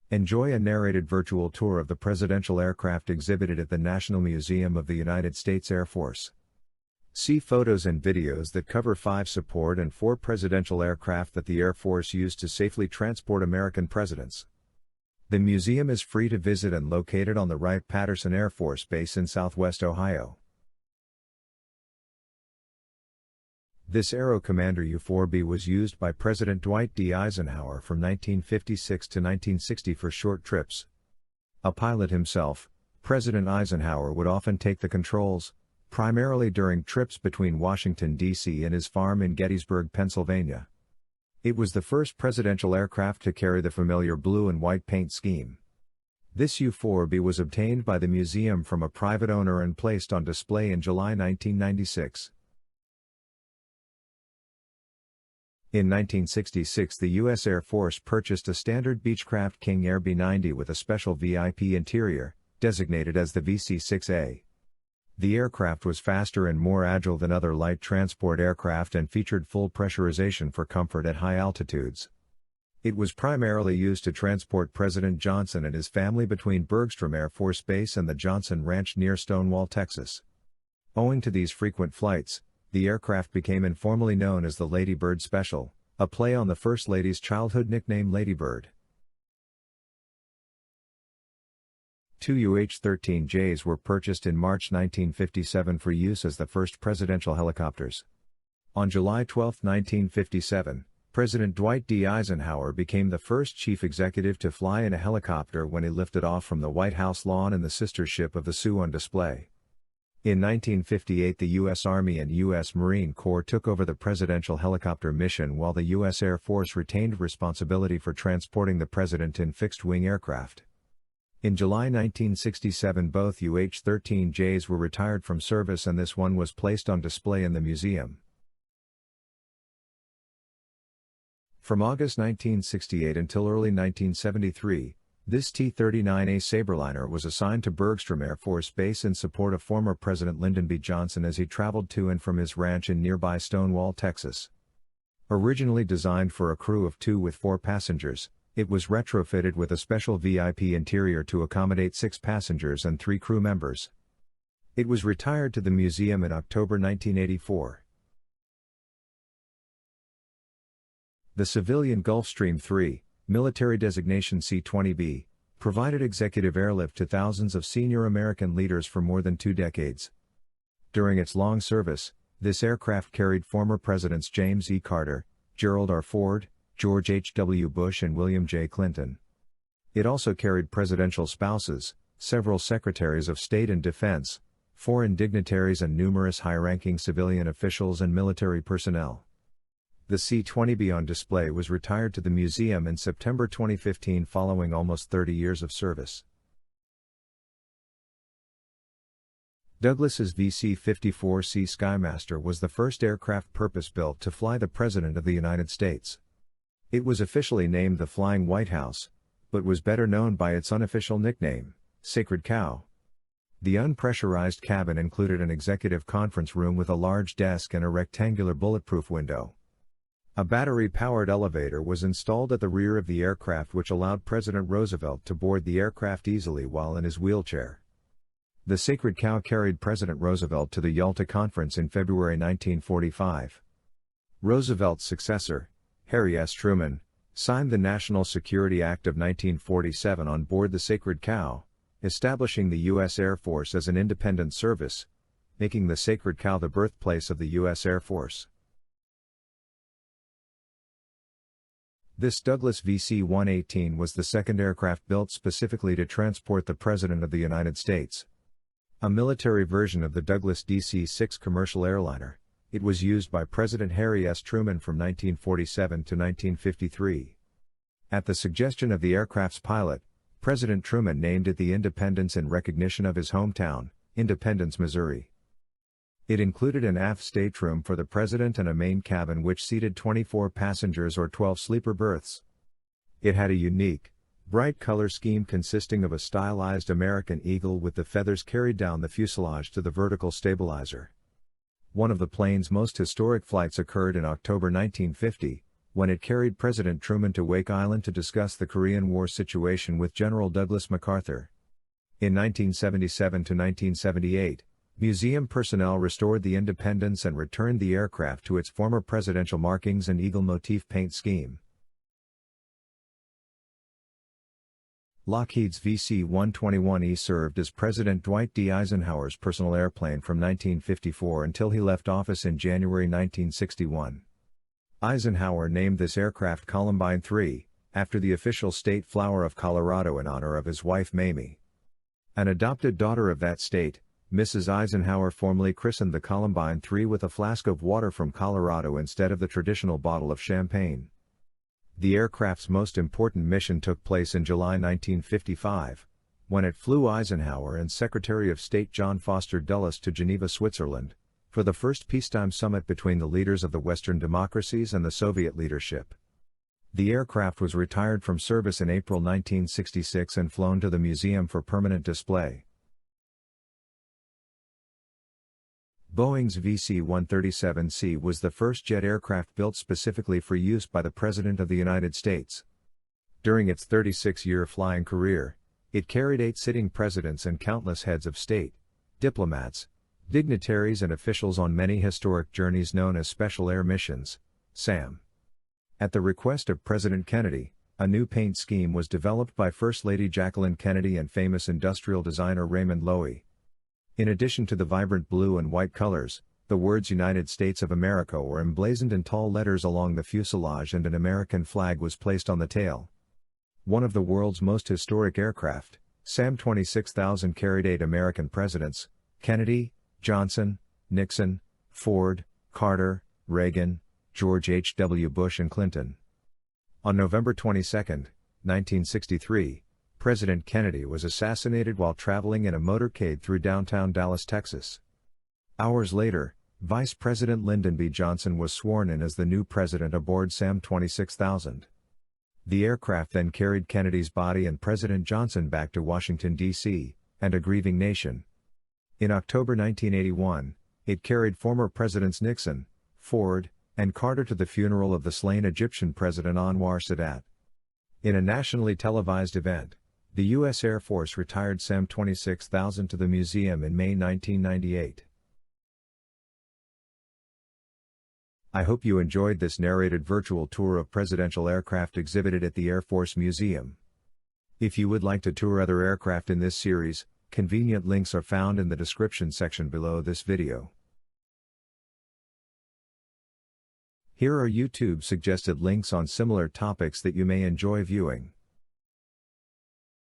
Enjoy a narrated virtual tour of the presidential aircraft exhibited at the National Museum of the United States Air Force. See photos and videos that cover 5 support and 4 presidential aircraft that the Air Force used to safely transport American presidents. The museum is free to visit and located on the Wright-Patterson Air Force Base in Southwest Ohio. This Aero Commander U-4B was used by President Dwight D. Eisenhower from 1956 to 1960 for short trips. A pilot himself, President Eisenhower would often take the controls, primarily during trips between Washington, D.C. and his farm in Gettysburg, Pennsylvania. It was the first presidential aircraft to carry the familiar blue and white paint scheme. This U-4B was obtained by the museum from a private owner and placed on display in July 1996. In 1966, the U.S. Air Force purchased a standard Beechcraft King Air B-90 with a special VIP interior, designated as the VC-6A. The aircraft was faster and more agile than other light transport aircraft and featured full pressurization for comfort at high altitudes. It was primarily used to transport President Johnson and his family between Bergstrom Air Force Base and the Johnson Ranch near Stonewall, Texas. Owing to these frequent flights, the aircraft became informally known as the Lady Bird Special, a play on the First Lady's childhood nickname Lady Bird. 2 UH-13Js were purchased in March 1957 for use as the first presidential helicopters. On July 12, 1957, President Dwight D. Eisenhower became the first chief executive to fly in a helicopter when he lifted off from the White House lawn in the sister ship of the Sioux on display. In 1958, the U.S. Army and U.S. Marine Corps took over the presidential helicopter mission while the U.S. Air Force retained responsibility for transporting the president in fixed-wing aircraft. In July 1967, both UH-13Js were retired from service and this one was placed on display in the museum. From August 1968 until early 1973, this T-39A Sabreliner was assigned to Bergstrom Air Force Base in support of former President Lyndon B. Johnson as he traveled to and from his ranch in nearby Stonewall, Texas. Originally designed for a crew of 2 with 4 passengers, it was retrofitted with a special VIP interior to accommodate 6 passengers and 3 crew members. It was retired to the museum in October 1984. The civilian Gulfstream III, military designation C-20B, provided executive airlift to thousands of senior American leaders for more than 2 decades. During its long service, this aircraft carried former Presidents James E. Carter, Gerald R. Ford, George H. W. Bush and William J. Clinton. It also carried presidential spouses, several secretaries of state and defense, foreign dignitaries and numerous high-ranking civilian officials and military personnel. The C-20B on display was retired to the museum in September 2015 following almost 30 years of service. Douglas's VC-54C Skymaster was the first aircraft purpose-built to fly the President of the United States. It was officially named the Flying White House, but was better known by its unofficial nickname, Sacred Cow. The unpressurized cabin included an executive conference room with a large desk and a rectangular bulletproof window. A battery-powered elevator was installed at the rear of the aircraft which allowed President Roosevelt to board the aircraft easily while in his wheelchair. The Sacred Cow carried President Roosevelt to the Yalta Conference in February 1945. Roosevelt's successor, Harry S. Truman, signed the National Security Act of 1947 on board the Sacred Cow, establishing the U.S. Air Force as an independent service, making the Sacred Cow the birthplace of the U.S. Air Force. This Douglas VC-118 was the second aircraft built specifically to transport the President of the United States. A military version of the Douglas DC-6 commercial airliner, it was used by President Harry S. Truman from 1947 to 1953. At the suggestion of the aircraft's pilot, President Truman named it the Independence in recognition of his hometown, Independence, Missouri. It included an aft stateroom for the President and a main cabin which seated 24 passengers or 12 sleeper berths. It had a unique, bright color scheme consisting of a stylized American eagle with the feathers carried down the fuselage to the vertical stabilizer. One of the plane's most historic flights occurred in October 1950, when it carried President Truman to Wake Island to discuss the Korean War situation with General Douglas MacArthur. In 1977 to 1978, museum personnel restored the Independence and returned the aircraft to its former presidential markings and eagle motif paint scheme. Lockheed's VC-121E served as President Dwight D. Eisenhower's personal airplane from 1954 until he left office in January 1961. Eisenhower named this aircraft Columbine III, after the official state flower of Colorado in honor of his wife Mamie. An adopted daughter of that state, Mrs. Eisenhower formally christened the Columbine III with a flask of water from Colorado instead of the traditional bottle of champagne. The aircraft's most important mission took place in July 1955, when it flew Eisenhower and Secretary of State John Foster Dulles to Geneva, Switzerland, for the first peacetime summit between the leaders of the Western democracies and the Soviet leadership. The aircraft was retired from service in April 1966 and flown to the museum for permanent display. Boeing's VC-137C was the first jet aircraft built specifically for use by the President of the United States. During its 36-year flying career, it carried 8 sitting presidents and countless heads of state, diplomats, dignitaries and officials on many historic journeys known as Special Air Missions, SAM. At the request of President Kennedy, a new paint scheme was developed by First Lady Jacqueline Kennedy and famous industrial designer Raymond Loewy. In addition to the vibrant blue and white colors, the words United States of America were emblazoned in tall letters along the fuselage and an American flag was placed on the tail. One of the world's most historic aircraft, SAM 26000 carried 8 American presidents, Kennedy, Johnson, Nixon, Ford, Carter, Reagan, George H. W. Bush and Clinton. On November 22, 1963, President Kennedy was assassinated while traveling in a motorcade through downtown Dallas, Texas. Hours later, Vice President Lyndon B. Johnson was sworn in as the new president aboard SAM 26000. The aircraft then carried Kennedy's body and President Johnson back to Washington, D.C., and a grieving nation. In October 1981, it carried former Presidents Nixon, Ford, and Carter to the funeral of the slain Egyptian President Anwar Sadat. In a nationally televised event, the U.S. Air Force retired SAM 26000 to the museum in May 1998. I hope you enjoyed this narrated virtual tour of presidential aircraft exhibited at the Air Force Museum. If you would like to tour other aircraft in this series, convenient links are found in the description section below this video. Here are YouTube suggested links on similar topics that you may enjoy viewing.